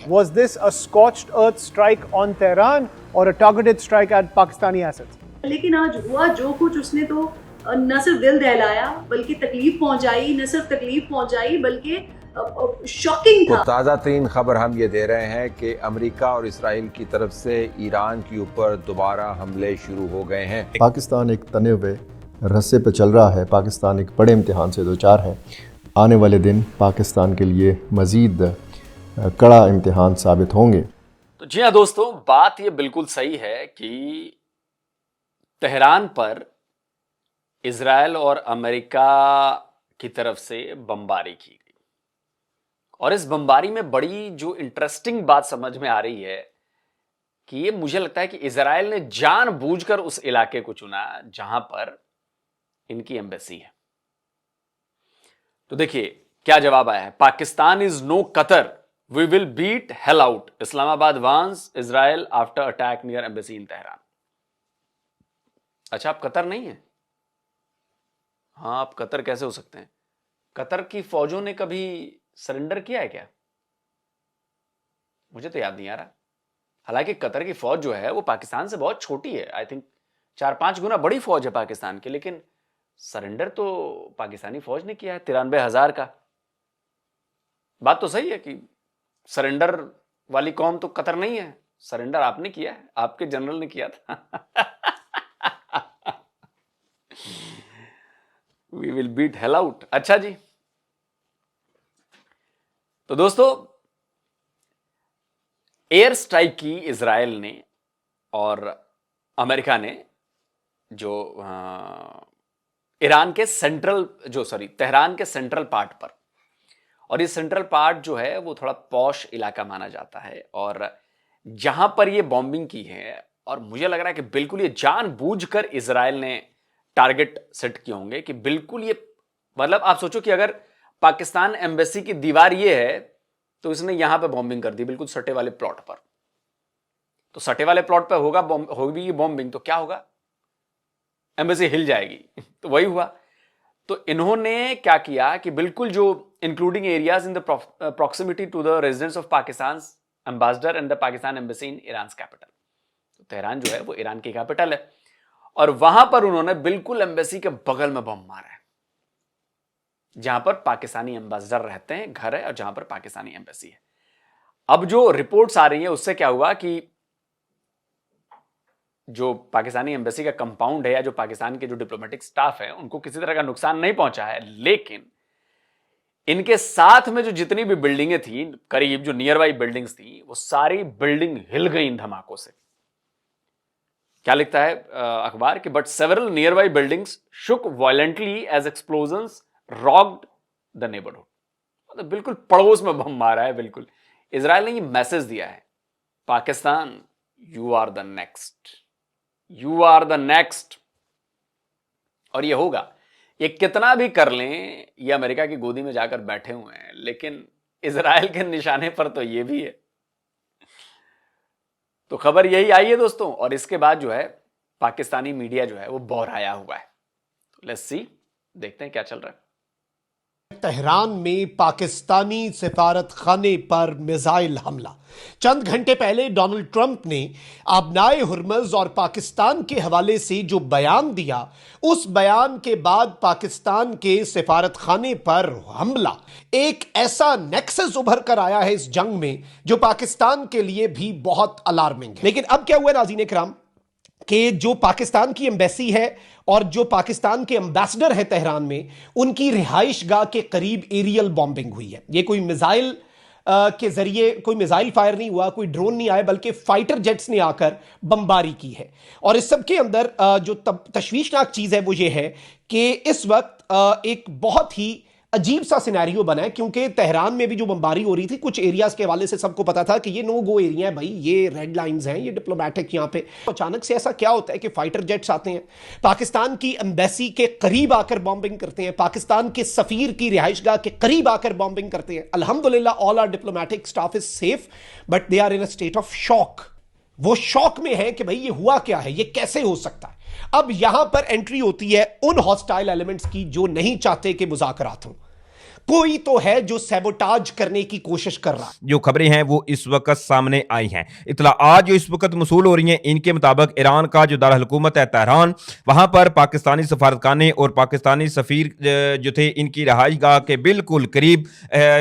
Was this a scorched earth strike on Tehran or a targeted strike at Pakistani assets? लेकिन आज हुआ जो कुछ, उसने तो न सिर्फ दिल दहलाया बल्कि तकलीफ पहुंचाई, न सिर्फ तकलीफ पहुंचाई बल्कि शॉकिंग था। तो ताज़ा तरीन खबर हम ये दे रहे हैं कि अमेरिका और इसराइल की तरफ से ईरान के ऊपर दोबारा हमले शुरू हो गए हैं। पाकिस्तान एक तने हुए रस्से पे चल रहा है। पाकिस्तान एक बड़े इम्तिहान से दो चार है। आने वाले दिन पाकिस्तान के लिए मज़ीद कड़ा इम्तिहान साबित होंगे। तो जी हाँ दोस्तों, बात ये बिल्कुल सही है कि तेहरान पर इजराइल और अमेरिका की तरफ से बमबारी की गई, और इस बमबारी में बड़ी जो इंटरेस्टिंग बात समझ में आ रही है कि ये मुझे लगता है कि इजराइल ने जानबूझकर उस इलाके को चुना जहां पर इनकी एम्बेसी है। तो देखिए क्या जवाब आया है। Pakistan is no Qatar, we will beat hell out, Islamabad warns Israel after attack near embassy in Tehran. अच्छा, आप कतर नहीं है? हाँ, आप कतर कैसे हो सकते हैं? कतर की फौजों ने कभी सरेंडर किया है क्या? मुझे तो याद नहीं आ रहा। हालांकि कतर की फौज जो है वो पाकिस्तान से बहुत छोटी है, आई थिंक 4-5 गुना बड़ी फौज है पाकिस्तान की, लेकिन सरेंडर तो पाकिस्तानी फौज ने किया है 93,000 का। बात तो सही है कि सरेंडर वाली कौम तो कतर नहीं है, सरेंडर आपने किया है, आपके जनरल ने किया था। We will beat hell out. अच्छा जी, तो दोस्तों एयर स्ट्राइक की इजराइल ने और अमेरिका ने जो ईरान के तेहरान के सेंट्रल पार्ट पर, और ये सेंट्रल पार्ट जो है वो थोड़ा पॉश इलाका माना जाता है, और जहां पर ये बॉम्बिंग की है, और मुझे लग रहा है कि बिल्कुल ये जानबूझकर इजराइल ने टारगेट सेट किए होंगे कि बिल्कुल ये, मतलब आप सोचो कि अगर पाकिस्तान एम्बेसी की दीवार ये है तो इसने यहां पे बॉम्बिंग कर दी बिल्कुल सटे वाले प्लॉट पर। तो सटे वाले प्लॉट पर होगी ये बॉम्बिंग, तो क्या होगा? एम्बेसी हिल जाएगी। तो वही हुआ। तो इन्होंने क्या किया कि बिल्कुल जो including areas in the proximity to the residence of Pakistan ambassador and the Pakistan embassy in Iran capital, तो तेहरान जो है वो ईरान की कैपिटल है, और वहां पर उन्होंने बिल्कुल एम्बेसी के बगल में बम मारा है, जहां पर पाकिस्तानी एम्बेसडर रहते हैं, घर है, और जहां पर पाकिस्तानी एम्बेसी है। अब जो रिपोर्ट्स आ रही हैं उससे क्या हुआ कि जो पाकिस्तानी एम्बेसी का कंपाउंड है या जो पाकिस्तान के जो डिप्लोमेटिक स्टाफ है उनको किसी तरह का नुकसान नहीं पहुंचा है, लेकिन इनके साथ में जो जितनी भी बिल्डिंगें थी, करीब जो नियर बाई बिल्डिंग्स थी, वो सारी बिल्डिंग हिल गई इन धमाकों से। क्या लिखता है अखबार कि but several nearby buildings shook violently as explosions rocked the neighbourhood. मतलब बिल्कुल पड़ोस में बम मारा है। बिल्कुल इजराइल ने ये मैसेज दिया है, Pakistan you are the next, you are the next. और ये होगा, ये कितना भी कर लें, ये अमेरिका की गोदी में जाकर बैठे हुए हैं, लेकिन इजराइल के निशाने पर तो ये भी है। तो खबर यही आई है दोस्तों, और इसके बाद जो है पाकिस्तानी मीडिया जो है वो बौराया हुआ है। तो लेट्स सी, देखते हैं क्या चल रहा है। तेहरान में पाकिस्तानी सिफारत खाने पर मिसाइल हमला। चंद घंटे पहले डोनाल्ड ट्रंप ने आबनाए हुर्मुज़ और पाकिस्तान के हवाले से जो बयान दिया, उस बयान के बाद पाकिस्तान के सिफारत खाने पर हमला, एक ऐसा नेक्सस उभर कर आया है इस जंग में जो पाकिस्तान के लिए भी बहुत अलार्मिंग है। लेकिन अब क्या हुआ नाज़रीन इकराम कि जो पाकिस्तान की एम्बेसी है और जो पाकिस्तान के एम्बेसडर है तेहरान में, उनकी रिहाइश गाह के करीब एरियल बॉम्बिंग हुई है। ये कोई मिसाइल के जरिए कोई मिसाइल फायर नहीं हुआ, कोई ड्रोन नहीं आया, बल्कि फाइटर जेट्स ने आकर बमबारी की है। और इस सब के अंदर जो तशवीशनाक चीज है वो ये है कि इस वक्त एक बहुत ही अजीब सा सिनेरियो बना है, क्योंकि तेहरान में भी जो बमबारी हो रही थी, कुछ एरियाज के हवाले से सबको पता था कि ये नो गो एरिया है भाई, ये रेड लाइंस हैं, ये डिप्लोमेटिक यहाँ पे। अचानक से ऐसा क्या होता है कि फाइटर जेट्स आते हैं, पाकिस्तान की एम्बेसी के करीब आकर बॉम्बिंग करते हैं, पाकिस्तान के सफीर की रिहाइशगाह के करीब आकर बॉम्बिंग करते हैं। अल्हम्दुलिल्लाह all our diplomatic staff is safe, but they are in a state of shock. वो शॉक में है कि भाई ये हुआ क्या है, ये कैसे हो सकता है। अब यहां पर एंट्री होती है उन हॉस्टाइल एलिमेंट्स की जो नहीं चाहते कि मुज़ाकरात हों। कोई तो है जो सैबोटाज करने की कोशिश कर रहा है। जो खबरें हैं वो इस वक्त सामने आई हैं, इत्तलाआत जो इस वक्त मसूल हो रही हैं, इनके मुताबिक ईरान का जो दारुल हुकूमत है तेहरान, वहां पर पाकिस्तानी सफारतखाने और पाकिस्तानी सफीर जो थे इनकी रहायशगाह के बिल्कुल करीब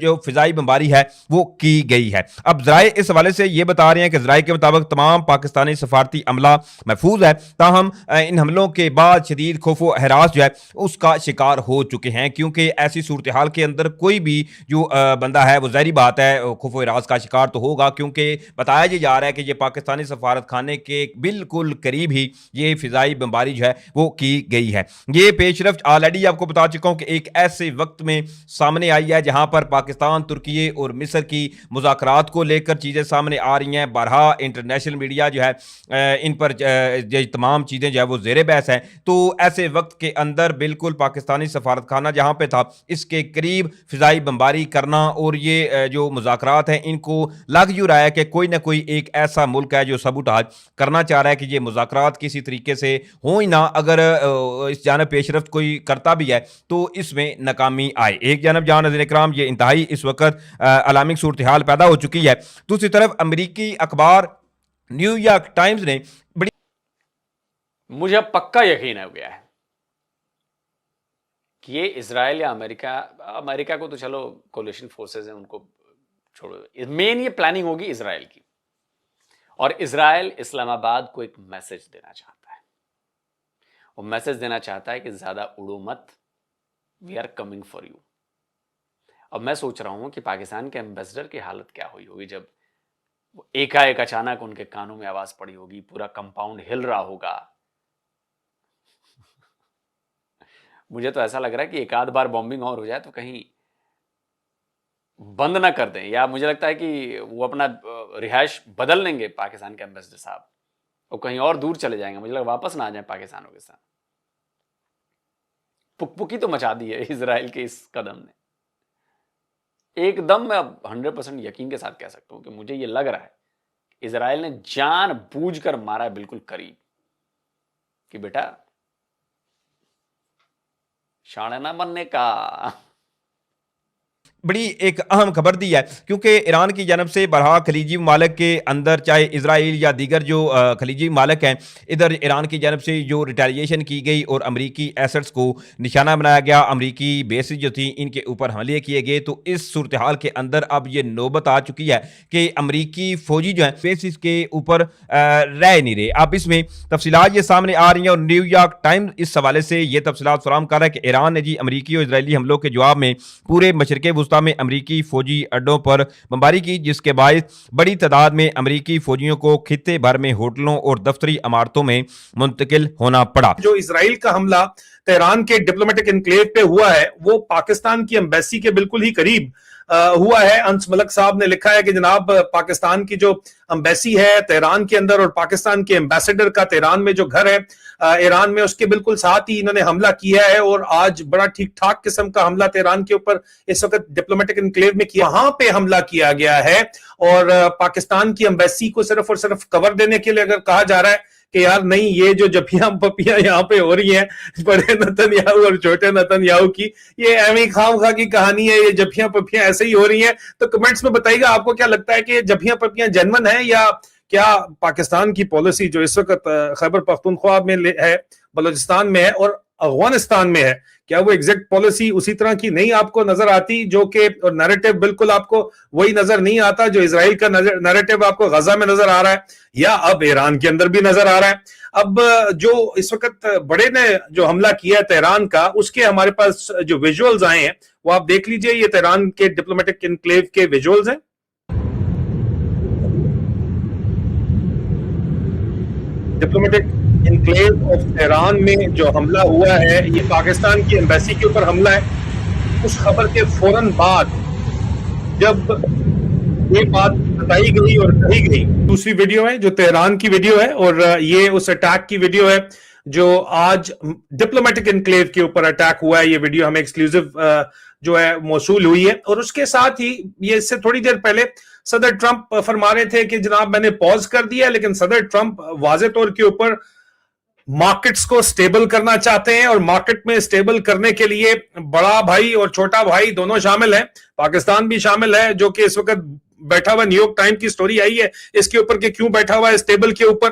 जो फिजाई बमबारी है वो की गई है। अब जराए इस हवाले से ये बता रहे हैं कि जराए के मुताबिक तमाम पाकिस्तानी सफारती अमला महफूज है, ताहम इन हमलों के बाद शदीद खौफ हरास जो है उसका शिकार हो चुके हैं, क्योंकि ऐसी सूरत हाल के अंदर कोई भी जो बंदा है वो ज़ाहिरी बात है खौफ हरास का शिकार तो होगा, क्योंकि बताया जा रहा है कि ये पाकिस्तानी सफारत खाने के बिल्कुल करीब ही ये फिजाई बमबारी जो है वो की गई है। ये पेशरफ्त ऑलरेडी आपको बता चुका हूं कि एक ऐसे वक्त में सामने आई है जहां पर पाकिस्तान, तुर्की और मिस्र की मुज़ाकरात को लेकर चीज़ें सामने आ रही हैं। बारहा इंटरनेशनल मीडिया जो है इन पर ये तमाम चीज़ें जो है वो ज़ेरे बहस हैं। तो ऐसे वक्त के अंदर बिल्कुल पाकिस्तानी सफारत खाना जहां पे था इसके करीब फिजाई बमबारी करना और ये जो मुज़ाकरात हैं इनको लग यूँ रहा है कि कोई ना कोई एक ऐसा मुल्क है जो सबूताज करना चाह रहा है कि ये मुज़ाकरात किसी तरीके से हो ही ना, अगर इस जानब पेशरफ्त कोई करता भी है तो इसमें नाकामी आए। एक जानब जहां नज़ीर इकराम ये इंतहाई इस वक्त अलार्मिंग सूरत हाल पैदा हो चुकी है, दूसरी तरफ अमरीकी अखबार न्यूयॉर्क टाइम्स ने बड़ी, मुझे अब पक्का यकीन हो गया है कि ये इजराइल या अमेरिका को तो चलो कोलिशन फोर्सेस हैं उनको छोड़ो, मेन ये प्लानिंग होगी इजराइल की, और इजराइल इस्लामाबाद को एक मैसेज देना चाहता है। वो मैसेज देना चाहता है कि ज्यादा उड़ो मत, we are coming for you. अब मैं सोच रहा हूं कि पाकिस्तान के एम्बेसडर की हालत क्या हुई होगी जब एकाएक अचानक उनके कानों में आवाज पड़ी होगी, पूरा कंपाउंड हिल रहा होगा। मुझे तो ऐसा लग रहा है कि एक आध बार बॉम्बिंग और हो जाए तो कहीं बंद ना कर दें, या मुझे लगता है कि वो अपना रिहाइश बदल लेंगे पाकिस्तान के एम्बेसडर साहब और कहीं और दूर चले जाएंगे। मुझे लगता वापस ना आ जाए पाकिस्तानों के साथ। पुकपुकी तो मचा दी है इजराइल के इस कदम ने। एकदम मैं 100% यकीन के साथ कह सकता हूं कि मुझे ये लग रहा है इजराइल ने जानबूझकर मारा है बिल्कुल करीब कि बेटा शाणे ना बनने का। बड़ी एक अहम खबर दी है, क्योंकि ईरान की जानब से बरहा खलीजी ममालिक के अंदर चाहे इजराइल या दीगर जो खलीजी ममालिक हैं, इधर ईरान की जानब से जो रिटेलिएशन की गई और अमरीकी एसेट्स को निशाना बनाया गया, अमरीकी बेसिस जो थी इनके ऊपर हमले किए गए। तो इस सूरत हाल के अंदर अब ये नौबत आ चुकी है कि अमरीकी फौजी जो हैं बेसिस के ऊपर रह नहीं रहे। अब इसमें तफसीलात ये सामने आ रही हैं और न्यूयॉर्क टाइम्स इस हवाले से ये तफसीलात फराहम कर रहा है कि ईरान ने जी अमरीकी और इजरायली हमलों के जवाब में पूरे मशरक़े वुस्ता में अमरीकी फौजी अड्डों पर बमबारी की, जिसके बायस बड़ी तादाद में अमरीकी फौजियों को खित्ते भर में होटलों और दफ्तरी इमारतों में मुंतकिल होना पड़ा। जो इजराइल का हमला तेहरान के डिप्लोमेटिक एनक्लेव पे हुआ है वो पाकिस्तान की एम्बेसी के बिल्कुल ही करीब हुआ है। अंस मलक साहब ने लिखा है कि जनाब पाकिस्तान की जो एम्बेसी है तेहरान के अंदर और पाकिस्तान के एम्बेसडर का तेहरान में जो घर है ईरान में उसके बिल्कुल साथ ही इन्होंने हमला किया है, और आज बड़ा ठीक ठाक किस्म का हमला तेहरान के ऊपर इस वक्त डिप्लोमेटिक एनक्लेव में किया, वहां पे हमला किया गया है। और पाकिस्तान की एम्बेसी को सिर्फ और सिर्फ कवर देने के लिए अगर कहा जा रहा है कि यार नहीं ये जो जफियां पपियां यहाँ पे हो रही हैं बड़े नतन्याहू और छोटे नतन्याहू की, ये एवं खामखा की कहानी है, ये जफियां पपियां ऐसे ही हो रही हैं। तो कमेंट्स में बताइएगा आपको क्या लगता है कि ये जफियां पपियां जेन्युइन है या क्या पाकिस्तान की पॉलिसी जो इस वक्त खैबर पख्तूनख्वा में है, बलूचिस्तान में है और अफगानिस्तान में है, क्या वो एग्जैक्ट पॉलिसी उसी तरह की नहीं आपको नजर आती, जो कि और नैरेटिव बिल्कुल आपको वही नजर नहीं आता जो इजराइल का नैरेटिव आपको गजा में नजर आ रहा है या अब ईरान के अंदर भी नजर आ रहा है। अब जो इस वक्त बड़े ने जो हमला किया है तेहरान का, उसके हमारे पास जो विजुअल्स आए हैं वो आप देख लीजिए। ये तेहरान के डिप्लोमेटिक एनक्लेव के विजुअल्स हैं। डिप्लोमेटिक एनक्लेव ऑफ तेहरान में जो हमला हुआ है ये पाकिस्तान की एम्बेसी के ऊपर हमला है। उस खबर के फौरन बाद जब ये बात बताई गई और कही गई, दूसरी वीडियो है जो तेहरान की वीडियो है और ये उस अटैक की वीडियो है जो आज डिप्लोमेटिक एनक्लेव के ऊपर अटैक हुआ है। ये वीडियो हमें एक्सक्लूसिव जो है मौसूल हुई है। और उसके साथ ही ये इससे थोड़ी देर पहले सदर ट्रंप फरमा रहे थे कि जनाब मैंने पॉज कर दिया, लेकिन सदर ट्रंप वाज़े तौर के ऊपर मार्केट्स को स्टेबल करना चाहते हैं और मार्केट में स्टेबल करने के लिए बड़ा भाई और छोटा भाई दोनों शामिल हैं। पाकिस्तान भी शामिल है, जो कि इस वक्त बैठा हुआ, न्यूयॉर्क टाइम की स्टोरी आई है इसके ऊपर कि क्यों बैठा हुआ है इस टेबल के ऊपर,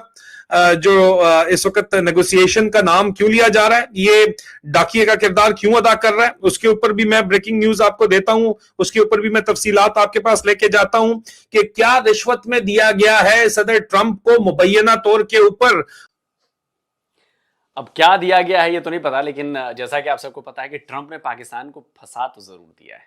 जो इस वक्त नेगोशिएशन का नाम क्यों लिया जा रहा है, ये डाकिए का किरदार क्यों अदा कर रहा है, उसके ऊपर भी मैं ब्रेकिंग न्यूज आपको देता हूं, उसके ऊपर भी मैं तफसीलात आपके पास लेके जाता हूं कि क्या रिश्वत में दिया गया है सदर ट्रंप को मुबैना तौर के ऊपर। अब क्या दिया गया है ये तो नहीं पता, लेकिन जैसा कि आप सबको पता है कि ट्रंप ने पाकिस्तान को फंसा तो जरूर दिया है।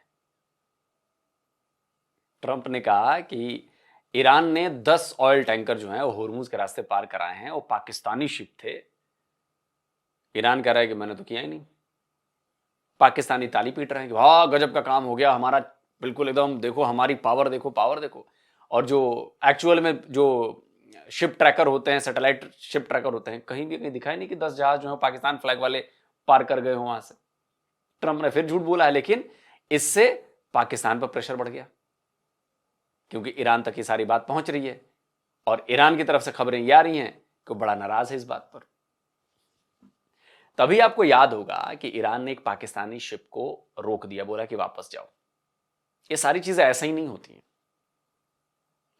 ट्रंप ने कहा कि ईरान ने 10 ऑयल टैंकर जो हैं वो होर्मुज के रास्ते पार कराए हैं, वो पाकिस्तानी शिप थे। ईरान कह रहा है कि मैंने तो किया ही नहीं। पाकिस्तानी ताली पीट रहे हैं कि वाह गजब का काम हो गया हमारा, बिल्कुल एकदम, देखो हमारी पावर देखो, पावर देखो। और जो एक्चुअल में जो शिप ट्रैकर होते हैं, सैटेलाइट शिप ट्रैकर होते हैं, कहीं भी कहीं दिखाई नहीं कि 10 जहाज जो है पाकिस्तान फ्लैग वाले पार कर गए हो वहां से। ट्रंप ने फिर झूठ बोला है, लेकिन इससे पाकिस्तान पर प्रेशर बढ़ गया क्योंकि ईरान तक ये सारी बात पहुंच रही है और ईरान की तरफ से खबरें ये आ रही हैं कि बड़ा नाराज है इस बात पर। तभी आपको याद होगा कि ईरान ने एक पाकिस्तानी शिप को रोक दिया, बोला कि वापस जाओ। ये सारी चीजें ऐसा ही नहीं होती हैं,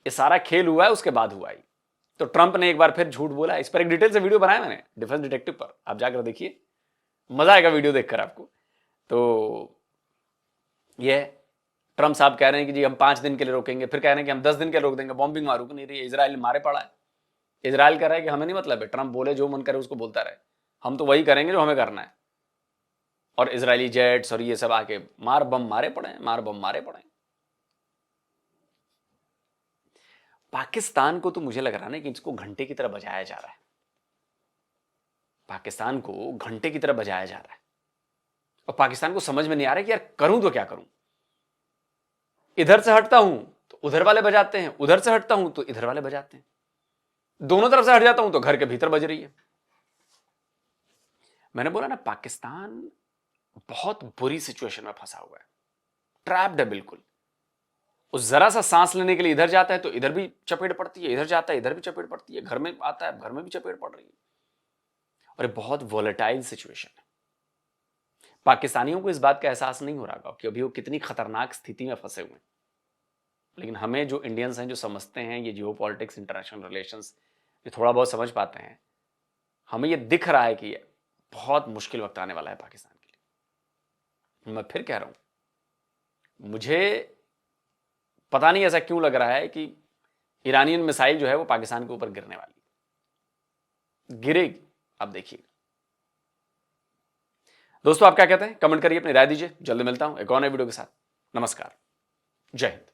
ये सारा खेल हुआ है उसके बाद हुआ ही। तो ट्रंप ने एक बार फिर झूठ बोला। इस पर एक डिटेल से वीडियो बनाया मैंने डिफेंस डिटेक्टिव पर, आप जाकर देखिए, मजा आएगा वीडियो देखकर आपको। तो ये ट्रंप साहब कह रहे हैं कि जी हम 5 दिन के लिए रोकेंगे, फिर कह रहे हैं कि हम 10 दिन के लिए रोक देंगे, बॉम्बिंग वहां रुक नहीं रही है, इजराइल मारे पड़ा है। इजराइल कह रहा है कि हमें नहीं मतलब है, ट्रंप बोले जो मन करे उसको बोलता रहे, हम तो वही करेंगे जो हमें करना है। और इजरायली जेट्स और ये सब आके मार बम मारे पड़े हैं, मार बम मारे पड़े हैं। पाकिस्तान को तो मुझे लग रहा है ना कि इसको घंटे की तरह बजाया जा रहा है। पाकिस्तान को घंटे की तरह बजाया जा रहा है और पाकिस्तान को समझ में नहीं आ रहा कि यार करूं तो क्या करूं। इधर से हटता हूं तो उधर वाले बजाते हैं, उधर से हटता हूं तो इधर वाले बजाते हैं, दोनों तरफ से हट जाता हूं तो घर के भीतर बज रही है। मैंने बोला ना, पाकिस्तान बहुत बुरी सिचुएशन में फंसा हुआ है, ट्रैप्ड है बिल्कुल। उस जरा सा सांस लेने के लिए इधर जाता है तो इधर भी चपेट पड़ती है, इधर जाता है इधर भी चपेट पड़ती है, घर में आता है घर में भी चपेट पड़ रही है। और ये बहुत वॉलेटाइल सिचुएशन है। पाकिस्तानियों को इस बात का एहसास नहीं हो रहा होगा कि अभी वो कितनी खतरनाक स्थिति में फंसे हुए हैं, लेकिन हमें जो इंडियंस हैं, जो समझते हैं ये जियो पॉलिटिक्स, इंटरनेशनल रिलेशंस, जो थोड़ा बहुत समझ पाते हैं, हमें ये दिख रहा है कि बहुत मुश्किल वक्त आने वाला है पाकिस्तान के लिए। मैं फिर कह रहा हूं, मुझे पता नहीं ऐसा क्यों लग रहा है कि ईरानियन मिसाइल जो है वो पाकिस्तान के ऊपर गिरने वाली, गिरेगी। आप देखिए दोस्तों, आप क्या कहते हैं कमेंट करिए, अपनी राय दीजिए। जल्दी मिलता हूं एक और नए वीडियो के साथ। नमस्कार, जय हिंद।